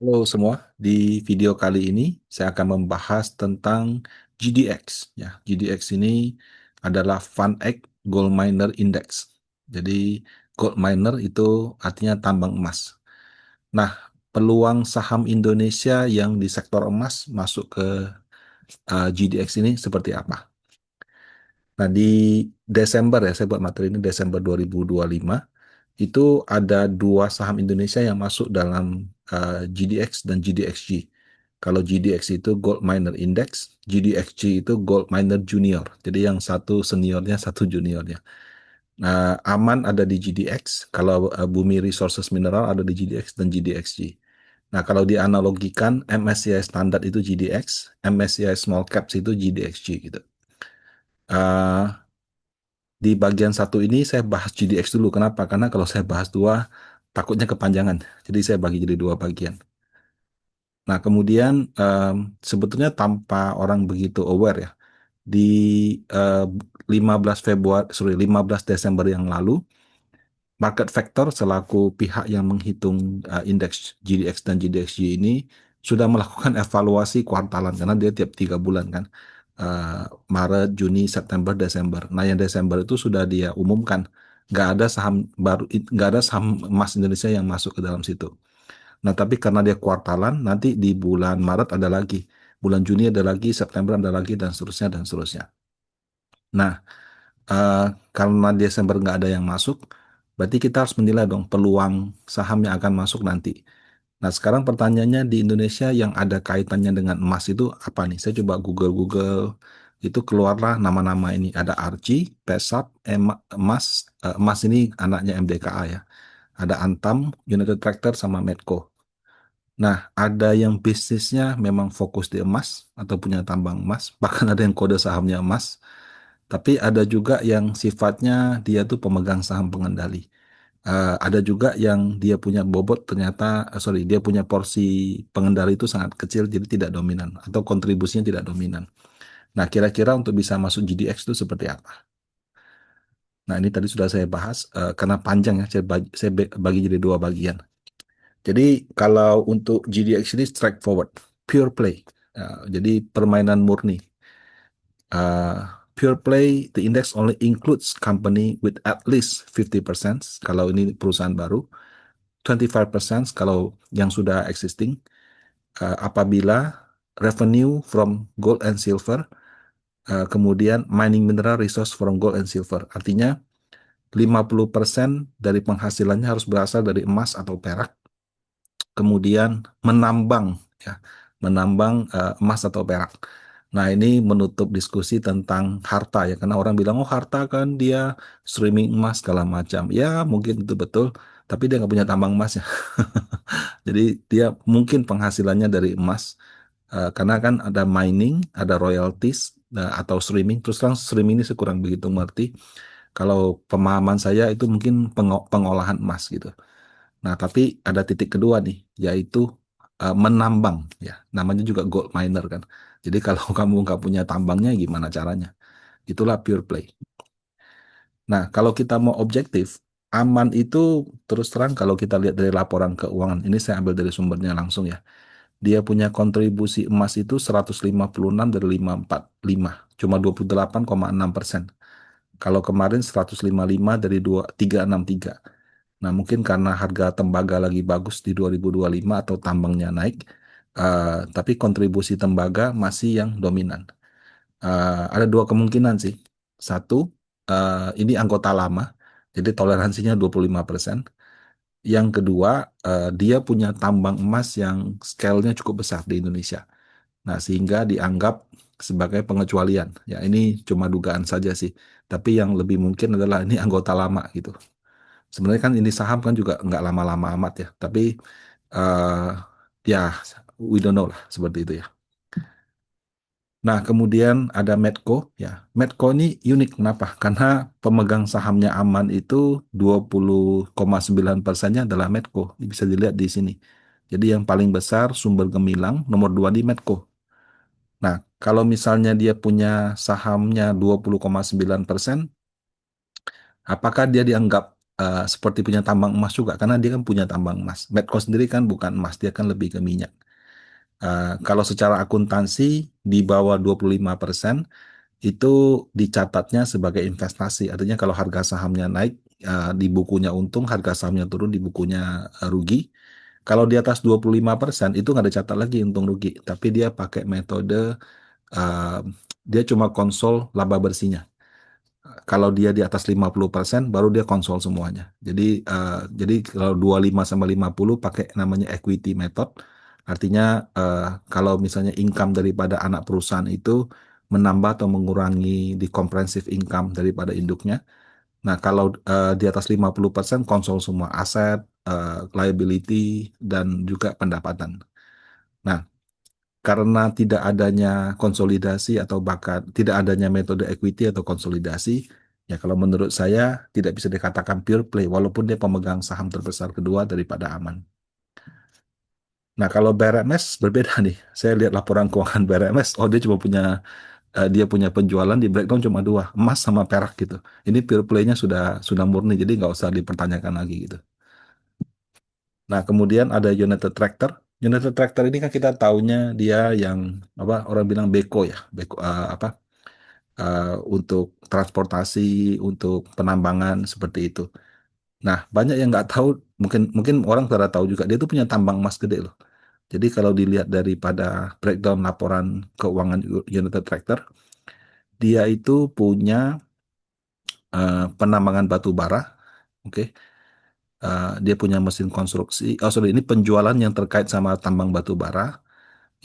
Halo semua, di video kali ini saya akan membahas tentang GDX. Ya, GDX ini adalah Fund X Gold Miner Index. Jadi gold miner itu artinya tambang emas. Nah, peluang saham Indonesia yang di sektor emas masuk ke GDX ini seperti apa? Nah, di Desember ya, saya buat materi ini Desember 2025, itu ada dua saham Indonesia yang masuk dalam GDX dan GDXG. Kalau GDX itu Gold Miner Index, GDXG itu Gold Miner Junior. Jadi yang satu seniornya, satu juniornya. Nah, Aman ada di GDX, kalau Bumi Resources Mineral ada di GDX dan GDXG. Nah, kalau dianalogikan, MSCI Standard itu GDX, MSCI Small Caps itu GDXG gitu. Eh, di bagian satu ini saya bahas GDX dulu. Kenapa? Karena kalau saya bahas dua, takutnya kepanjangan. Jadi saya bagi jadi dua bagian. Nah, kemudian sebetulnya tanpa orang begitu aware ya, di eh, 15 Februari, 15 Desember yang lalu, Market Factor selaku pihak yang menghitung indeks GDX dan GDXJ ini sudah melakukan evaluasi kuartalan karena dia tiap 3 bulan kan. Maret, Juni, September, Desember. Nah, yang Desember itu sudah dia umumkan nggak ada saham baru, nggak ada saham emas Indonesia yang masuk ke dalam situ. Nah, tapi karena dia kuartalan, nanti di bulan Maret ada lagi, bulan Juni ada lagi, September ada lagi, dan seterusnya dan seterusnya. Nah, eh, karena Desember nggak ada yang masuk, berarti kita harus menilai dong peluang saham yang akan masuk nanti. Nah, sekarang pertanyaannya di Indonesia yang ada kaitannya dengan emas itu apa nih? Saya coba Google, itu keluarlah nama-nama ini. Ada Archie, Pesap, Emas, Emas ini anaknya MDKA ya. Ada Antam, United Tractor, sama Medco. Nah, ada yang bisnisnya memang fokus di emas atau punya tambang emas, bahkan ada yang kode sahamnya emas. Tapi ada juga yang sifatnya dia tuh pemegang saham pengendali. Ada juga yang dia punya bobot ternyata, sorry, dia punya porsi pengendali itu sangat kecil, jadi tidak dominan atau kontribusinya tidak dominan. Nah, kira-kira untuk bisa masuk GDX itu seperti apa? Nah, ini tadi sudah saya bahas karena panjang ya, saya bagi jadi dua bagian. Jadi kalau untuk GDX ini straightforward, pure play. Jadi permainan murni. Uh, Pure play, the index only includes company with at least 50% kalau ini perusahaan baru, 25% kalau yang sudah existing. Apabila revenue from gold and silver, kemudian mining mineral resource from gold and silver. Artinya 50% dari penghasilannya harus berasal dari emas atau perak, kemudian menambang ya, menambang emas atau perak. Nah, ini menutup diskusi tentang harta ya, karena orang bilang oh harta kan dia streaming emas segala macam. Ya, mungkin itu betul, tapi dia nggak punya tambang emas ya. Jadi dia mungkin penghasilannya dari emas, karena kan ada mining, ada royalties, atau streaming. Terus terang streaming ini saya kurang begitu mengerti. Kalau pemahaman saya itu mungkin pengolahan emas gitu. Nah, tapi ada titik kedua nih, yaitu menambang ya. Namanya juga gold miner kan. Jadi kalau kamu nggak punya tambangnya, gimana caranya? Itulah pure play. Nah, kalau kita mau objektif, aman itu terus terang kalau kita lihat dari laporan keuangan, ini saya ambil dari sumbernya langsung ya. Dia punya kontribusi emas itu 156 dari 545, cuma 28,6%. Kalau kemarin 155 dari 363. Nah, mungkin karena harga tembaga lagi bagus di 2025 atau tambangnya naik, tapi kontribusi tembaga masih yang dominan. Ada dua kemungkinan sih. Satu, ini anggota lama, jadi toleransinya 25%. Yang kedua, dia punya tambang emas yang scale-nya cukup besar di Indonesia. Nah, sehingga dianggap sebagai pengecualian. Ya, ini cuma dugaan saja sih. Tapi yang lebih mungkin adalah ini anggota lama gitu. Sebenarnya kan ini saham kan juga nggak lama-lama amat ya. Tapi eh ya, we don't know lah seperti itu ya. Nah, kemudian ada Medco ya. Medco ini unik kenapa? Karena pemegang sahamnya Aman itu 20,9%-nya adalah Medco. Ini bisa dilihat di sini. Jadi yang paling besar sumber gemilang nomor 2 di Medco. Nah, kalau misalnya dia punya sahamnya 20,9%, apakah dia dianggap seperti punya tambang emas juga karena dia kan punya tambang emas. Medco sendiri kan bukan emas, dia kan lebih ke minyak. Kalau secara akuntansi di bawah 25% itu dicatatnya sebagai investasi. Artinya kalau harga sahamnya naik, di bukunya untung, harga sahamnya turun di bukunya rugi. Kalau di atas 25% itu nggak dicatat lagi untung rugi, tapi dia pakai metode uh, dia cuma konsol laba bersihnya. Kalau dia di atas 50% baru dia konsol semuanya. Jadi kalau 25 sama 50 pakai namanya equity method. Artinya kalau misalnya income daripada anak perusahaan itu menambah atau mengurangi di comprehensive income daripada induknya. Nah, kalau di atas 50% konsol semua aset, liability dan juga pendapatan. Nah, karena tidak adanya konsolidasi atau bahkan tidak adanya metode equity atau konsolidasi, ya kalau menurut saya tidak bisa dikatakan pure play walaupun dia pemegang saham terbesar kedua daripada Aman. Nah, kalau BRMS berbeda nih. Saya lihat laporan keuangan BRMS, oh dia punya penjualan di breakdown cuma dua, emas sama perak gitu. Ini pure play-nya sudah murni, jadi nggak usah dipertanyakan lagi gitu. Nah, kemudian ada United Tractor. United Tractor ini kan kita taunya dia yang apa orang bilang beko ya, beko apa untuk transportasi, untuk penambangan seperti itu. Nah, banyak yang nggak tahu, mungkin mungkin orang pada tahu juga dia itu punya tambang emas gede loh. Jadi kalau dilihat daripada breakdown laporan keuangan United Tractor, dia itu punya penambangan batu bara, oke. Dia punya mesin konstruksi. Oh sorry, ini penjualan yang terkait sama tambang batu bara.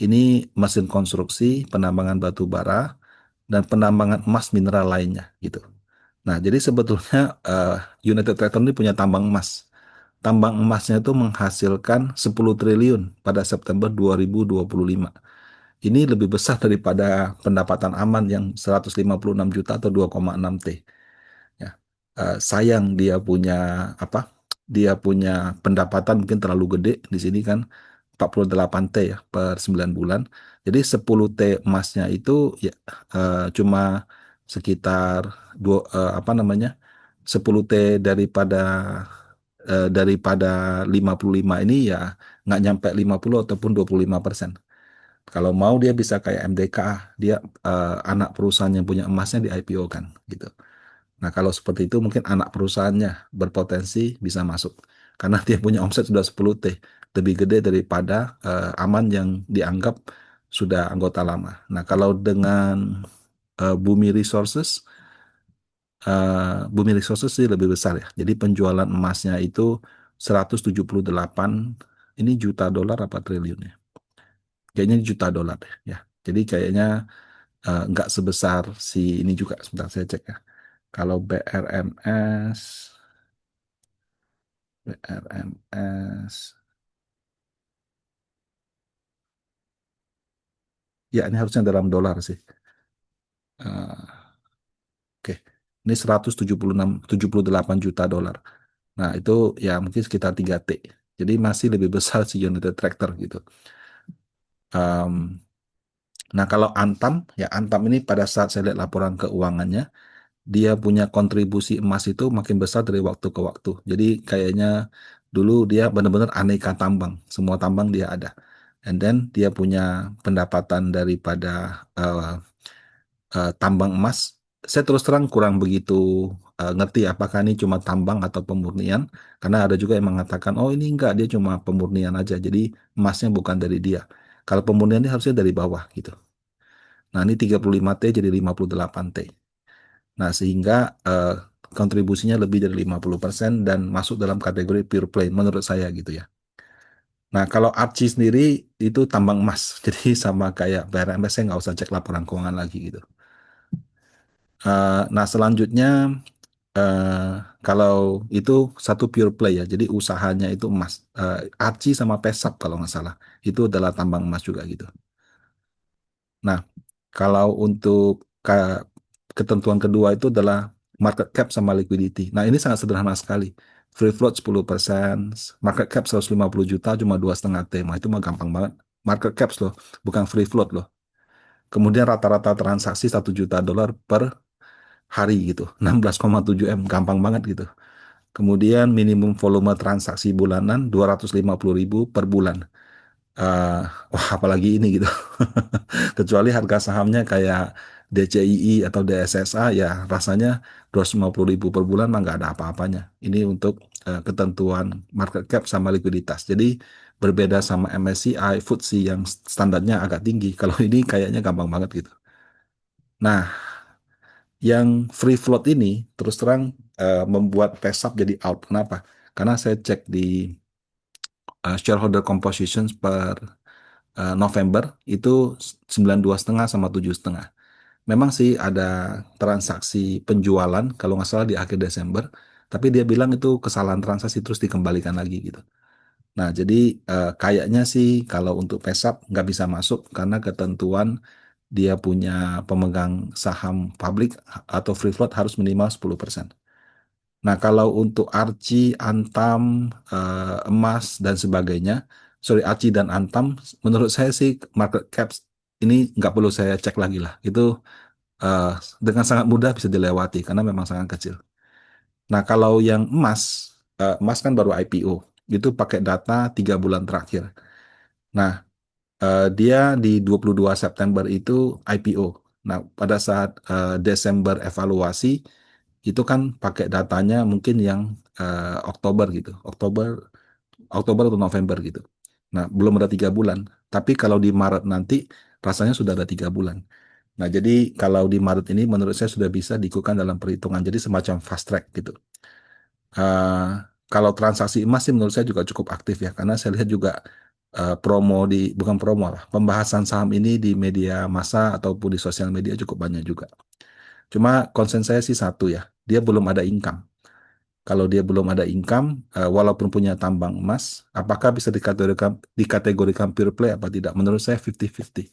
Ini mesin konstruksi, penambangan batu bara, dan penambangan emas mineral lainnya gitu. Nah, jadi sebetulnya United Tractor ini punya tambang emas. Tambang emasnya itu menghasilkan 10 triliun pada September 2025. Ini lebih besar daripada pendapatan Aman yang 156 juta atau 2,6 T. Ya. Sayang dia punya apa? Dia punya pendapatan mungkin terlalu gede di sini kan 48 T ya per 9 bulan. Jadi 10 T emasnya itu ya cuma sekitar apa namanya? 10 T daripada 55 ini ya nggak nyampe 50 ataupun 25%. Kalau mau dia bisa kayak MDK, dia anak perusahaan yang punya emasnya di IPO kan gitu. Nah, kalau seperti itu mungkin anak perusahaannya berpotensi bisa masuk. Karena dia punya omset sudah 10 T, lebih gede daripada Aman yang dianggap sudah anggota lama. Nah, kalau dengan Bumi Resources sih lebih besar ya. Jadi penjualan emasnya itu 178 ini juta dolar apa triliun ya? Kayaknya juta dolar deh ya. Jadi kayaknya nggak sebesar si ini juga. Sebentar saya cek ya. Kalau BRMS, ya ini harusnya dalam dolar sih. Eh, Oke, ini 176, 78 juta dolar. Nah itu ya mungkin sekitar 3 T. Jadi masih lebih besar si United Tractor gitu. Em, nah kalau Antam, ya Antam ini pada saat saya lihat laporan keuangannya, dia punya kontribusi emas itu makin besar dari waktu ke waktu. Jadi kayaknya dulu dia benar-benar aneka tambang, semua tambang dia ada. And then dia punya pendapatan daripada uh, tambang emas. Saya terus terang kurang begitu ngerti apakah ini cuma tambang atau pemurnian. Karena ada juga yang mengatakan, oh ini enggak, dia cuma pemurnian aja. Jadi emasnya bukan dari dia. Kalau pemurnian ini harusnya dari bawah gitu. Nah ini 35 T jadi 58 T. Nah, sehingga kontribusinya lebih dari 50% dan masuk dalam kategori pure play menurut saya gitu ya. Nah, kalau Archie sendiri itu tambang emas. Jadi sama kayak BRMS, saya nggak usah cek laporan keuangan lagi gitu. Nah, selanjutnya eh, kalau itu satu pure play ya. Jadi usahanya itu emas. Archie sama Pesap kalau nggak salah. Itu adalah tambang emas juga gitu. Nah, kalau untuk ketentuan kedua itu adalah market cap sama liquidity. Nah, ini sangat sederhana sekali. Free float 10%, market cap 150 juta cuma 2,5 T. Nah, itu mah gampang banget. Market cap loh, bukan free float loh. Kemudian rata-rata transaksi 1 juta dolar per hari gitu. 16,7 M, gampang banget gitu. Kemudian minimum volume transaksi bulanan 250.000 per bulan. Eh, wah, apalagi ini gitu. Kecuali harga sahamnya kayak DCII atau DSSA, ya rasanya 250.000 per bulan mah nggak ada apa-apanya. Ini untuk ketentuan market cap sama likuiditas. Jadi berbeda sama MSCI, FTSE yang standarnya agak tinggi. Kalau ini kayaknya gampang banget gitu. Nah, yang free float ini terus terang membuat PESAP jadi out. Kenapa? Karena saya cek di shareholder composition per November itu 92,5 sama 7,5. Memang sih ada transaksi penjualan kalau nggak salah di akhir Desember, tapi dia bilang itu kesalahan transaksi terus dikembalikan lagi gitu. Nah, jadi kayaknya sih kalau untuk PESAP nggak bisa masuk karena ketentuan dia punya pemegang saham publik atau free float harus minimal 10%. Nah, kalau untuk Archie, Antam, emas, dan sebagainya, sorry, Archie dan Antam, menurut saya sih market caps ini nggak perlu saya cek lagi lah. Itu eh, dengan sangat mudah bisa dilewati karena memang sangat kecil. Nah, kalau yang emas, emas kan baru IPO, itu pakai data 3 bulan terakhir. Nah, dia di 22 September itu IPO. Nah, pada saat Desember evaluasi, itu kan pakai datanya mungkin yang Oktober gitu, Oktober atau November gitu. Nah, belum ada 3 bulan. Tapi kalau di Maret nanti rasanya sudah ada 3 bulan. Nah, jadi kalau di Maret ini menurut saya sudah bisa diikutkan dalam perhitungan. Jadi semacam fast track gitu. Eh, Kalau transaksi emas sih menurut saya juga cukup aktif ya, karena saya lihat juga promo bukan promo lah, pembahasan saham ini di media massa ataupun di sosial media cukup banyak juga. Cuma concern saya sih satu ya, dia belum ada income. Kalau dia belum ada income, walaupun punya tambang emas, apakah bisa dikategorikan pure play apa tidak? Menurut saya 50-50.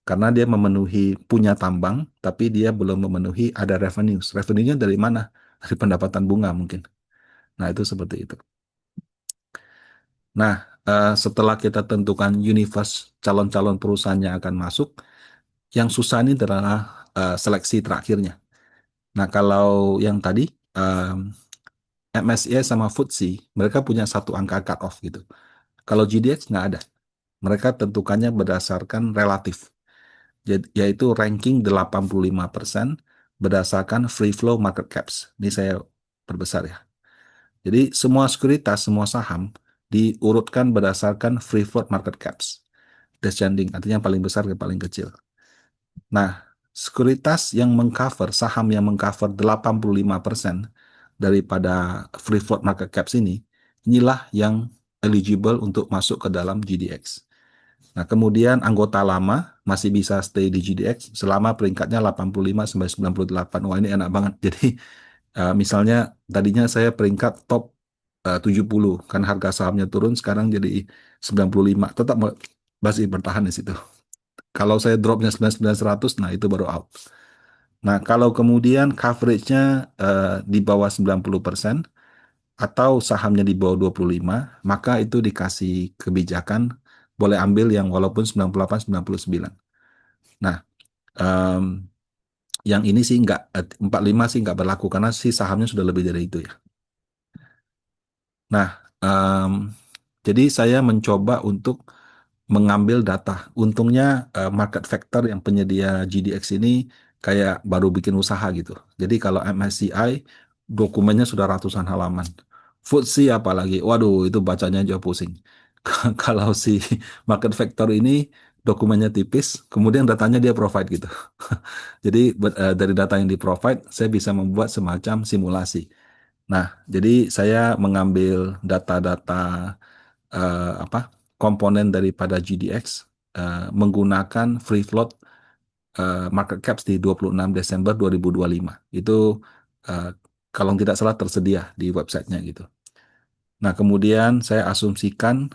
Karena dia memenuhi punya tambang, tapi dia belum memenuhi ada revenue. Revenue-nya dari mana? Dari pendapatan bunga mungkin. Nah, itu seperti itu. Nah, setelah kita tentukan universe calon-calon perusahaannya akan masuk, yang susah ini adalah seleksi terakhirnya. Nah, kalau yang tadi, MSCI sama FTSE, mereka punya satu angka cut-off gitu. Kalau GDX nggak ada. Mereka tentukannya berdasarkan relatif, yaitu ranking 85% berdasarkan free flow market caps. Ini saya perbesar ya. Jadi semua sekuritas, semua saham diurutkan berdasarkan free float market caps. Descending, artinya paling besar ke paling kecil. Nah, sekuritas yang mengcover, saham yang mengcover 85% daripada free float market caps ini, inilah yang eligible untuk masuk ke dalam GDX. Nah, kemudian anggota lama masih bisa stay di GDX selama peringkatnya 85 sampai 98. Wah, ini enak banget. Jadi, misalnya tadinya saya peringkat top 70, kan harga sahamnya turun sekarang jadi 95. Tetap masih bertahan di situ. Kalau saya dropnya 99 100, nah itu baru out. Nah, kalau kemudian coveragenya di bawah 90% atau sahamnya di bawah 25, maka itu dikasih kebijakan boleh ambil yang walaupun 98, 99. Nah, em, yang ini sih enggak, 45 sih enggak berlaku karena si sahamnya sudah lebih dari itu ya. Nah, em, jadi saya mencoba untuk mengambil data. Untungnya market factor yang penyedia GDX ini kayak baru bikin usaha gitu. Jadi kalau MSCI dokumennya sudah ratusan halaman. FTSE apalagi, waduh itu bacanya jauh pusing. Kalau si market factor ini dokumennya tipis, kemudian datanya dia provide gitu. Jadi dari data yang di provide, saya bisa membuat semacam simulasi. Nah, jadi saya mengambil data-data apa komponen daripada GDX menggunakan free float market caps di 26 Desember 2025. Itu eh, kalau tidak salah tersedia di websitenya gitu. Nah, kemudian saya asumsikan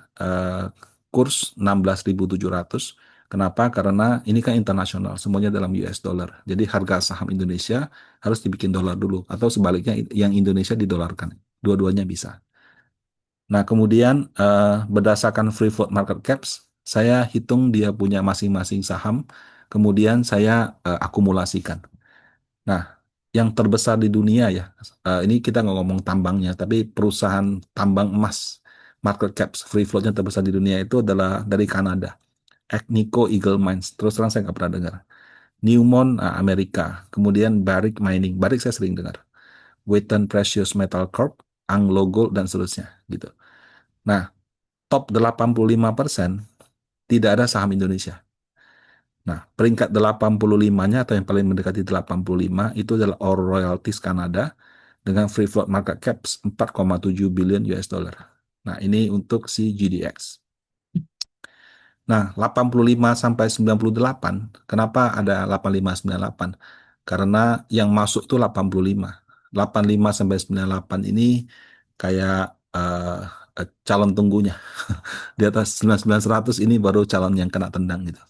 kurs 16.700. Kenapa? Karena ini kan internasional, semuanya dalam US dollar. Jadi harga saham Indonesia harus dibikin dolar dulu, atau sebaliknya yang Indonesia didolarkan. Dua-duanya bisa. Nah, kemudian berdasarkan free float market caps, saya hitung dia punya masing-masing saham, kemudian saya akumulasikan. Nah, yang terbesar di dunia ya. Ini kita nggak ngomong tambangnya, tapi perusahaan tambang emas market cap free floatnya terbesar di dunia itu adalah dari Kanada. Agnico Eagle Mines. Terus terang saya nggak pernah dengar. Newmont Amerika. Kemudian Barrick Mining. Barrick saya sering dengar. Wheaton Precious Metal Corp, Anglo Gold dan seterusnya gitu. Nah, top 85% tidak ada saham Indonesia. Nah, peringkat 85-nya atau yang paling mendekati 85 itu adalah All Royalties Kanada dengan free float market cap 4,7 billion US dollar. Nah, ini untuk si GDX. Nah, 85 sampai 98, kenapa ada 85 98? Karena yang masuk itu 85. 85 sampai 98 ini kayak calon tunggunya. Di atas 99 100 ini baru calon yang kena tendang gitu.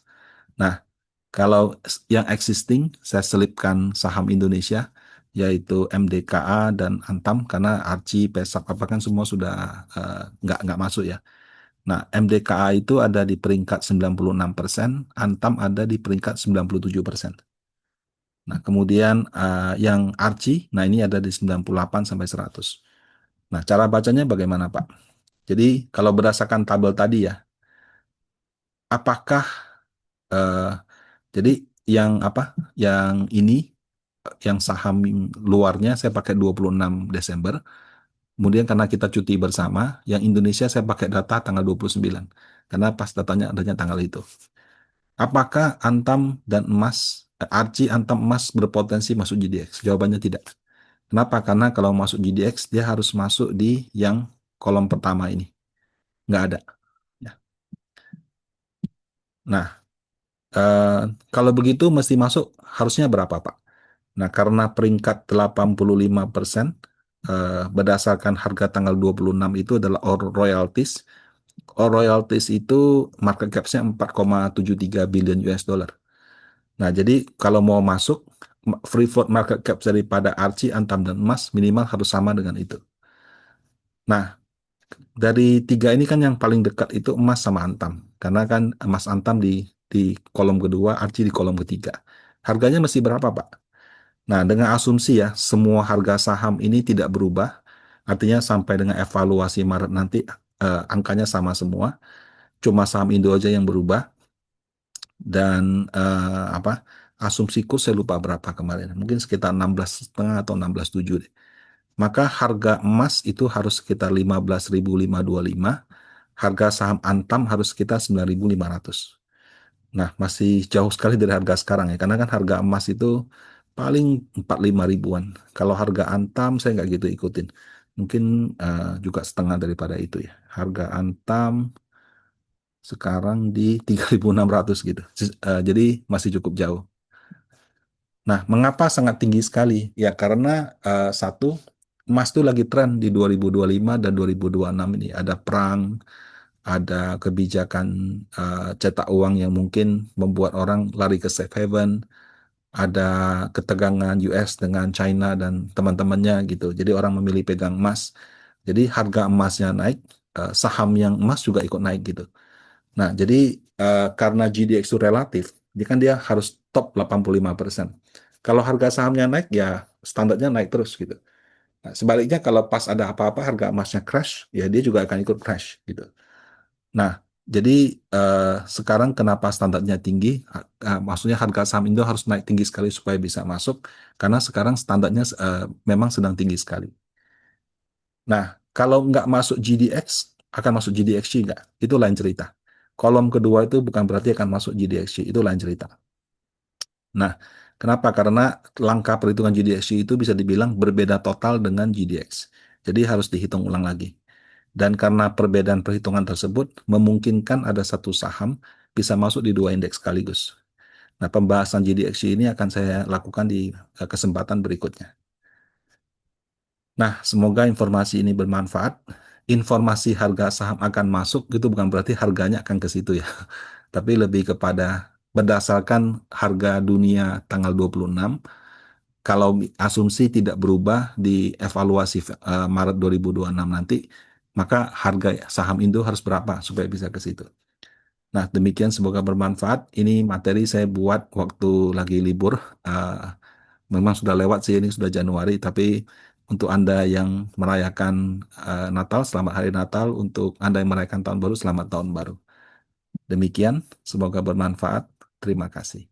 Nah, kalau yang existing, saya selipkan saham Indonesia, yaitu MDKA dan Antam, karena Archie, Pesak, apa kan semua sudah nggak masuk ya. Nah, MDKA itu ada di peringkat 96%, Antam ada di peringkat 97%. Nah, kemudian yang Archie, nah ini ada di 98 sampai 100. Nah, cara bacanya bagaimana, Pak? Jadi, kalau berdasarkan tabel tadi ya, apakah eh, jadi yang apa? Yang ini yang saham luarnya saya pakai 26 Desember. Kemudian karena kita cuti bersama, yang Indonesia saya pakai data tanggal 29. Karena pas datanya adanya tanggal itu. Apakah Antam dan emas, Archie Antam emas berpotensi masuk GDX? Jawabannya tidak. Kenapa? Karena kalau masuk GDX, dia harus masuk di yang kolom pertama ini. Nggak ada. Ya. Nah, eh, kalau begitu mesti masuk harusnya berapa, Pak? Nah, karena peringkat 85% berdasarkan harga tanggal 26 itu adalah All Royalties. All Royalties itu market cap-nya 4,73 billion US dollar. Nah, jadi kalau mau masuk free float market cap daripada Archie, Antam dan Emas minimal harus sama dengan itu. Nah, dari tiga ini kan yang paling dekat itu Emas sama Antam. Karena kan Emas Antam di kolom kedua, Archie di kolom ketiga. Harganya mesti berapa, Pak? Nah, dengan asumsi ya, semua harga saham ini tidak berubah, artinya sampai dengan evaluasi Maret nanti angkanya sama semua, cuma saham Indo aja yang berubah, dan apa asumsi kurs saya lupa berapa kemarin, mungkin sekitar 16,5 atau 16,7 deh. Maka harga emas itu harus sekitar 15.525, harga saham Antam harus sekitar 9.500. Nah, masih jauh sekali dari harga sekarang ya, karena kan harga emas itu paling 45 ribuan. Kalau harga Antam saya nggak gitu ikutin. Mungkin juga setengah daripada itu ya. Harga Antam sekarang di 3.600 gitu. Jadi masih cukup jauh. Nah, mengapa sangat tinggi sekali? Ya, karena satu, emas itu lagi tren di 2025 dan 2026 ini. Ada perang, ada kebijakan cetak uang yang mungkin membuat orang lari ke safe haven, ada ketegangan US dengan China dan teman-temannya gitu. Jadi orang memilih pegang emas. Jadi harga emasnya naik, saham yang emas juga ikut naik gitu. Nah, jadi karena GDX itu relatif, dia harus top 85%. Kalau harga sahamnya naik, ya standarnya naik terus gitu. Nah, sebaliknya kalau pas ada apa-apa harga emasnya crash, ya dia juga akan ikut crash gitu. Nah, jadi sekarang kenapa standarnya tinggi? Maksudnya harga saham Indo harus naik tinggi sekali supaya bisa masuk, karena sekarang standarnya memang sedang tinggi sekali. Nah, kalau nggak masuk GDX, akan masuk GDXC nggak? Itu lain cerita. Kolom kedua itu bukan berarti akan masuk GDXC, itu lain cerita. Nah, kenapa? Karena langkah perhitungan GDXC itu bisa dibilang berbeda total dengan GDX. Jadi harus dihitung ulang lagi. Dan karena perbedaan perhitungan tersebut memungkinkan ada satu saham bisa masuk di dua indeks sekaligus. Nah, pembahasan GDXC ini akan saya lakukan di kesempatan berikutnya. Nah, semoga informasi ini bermanfaat. Informasi harga saham akan masuk itu bukan berarti harganya akan ke situ ya. Tapi lebih kepada berdasarkan harga dunia tanggal 26, kalau asumsi tidak berubah di evaluasi Maret 2026 nanti, maka harga saham Indo harus berapa supaya bisa ke situ. Nah, demikian semoga bermanfaat. Ini materi saya buat waktu lagi libur. Memang sudah lewat sih, ini sudah Januari, tapi untuk Anda yang merayakan Natal, selamat Hari Natal. Untuk Anda yang merayakan Tahun Baru, selamat Tahun Baru. Demikian, semoga bermanfaat. Terima kasih.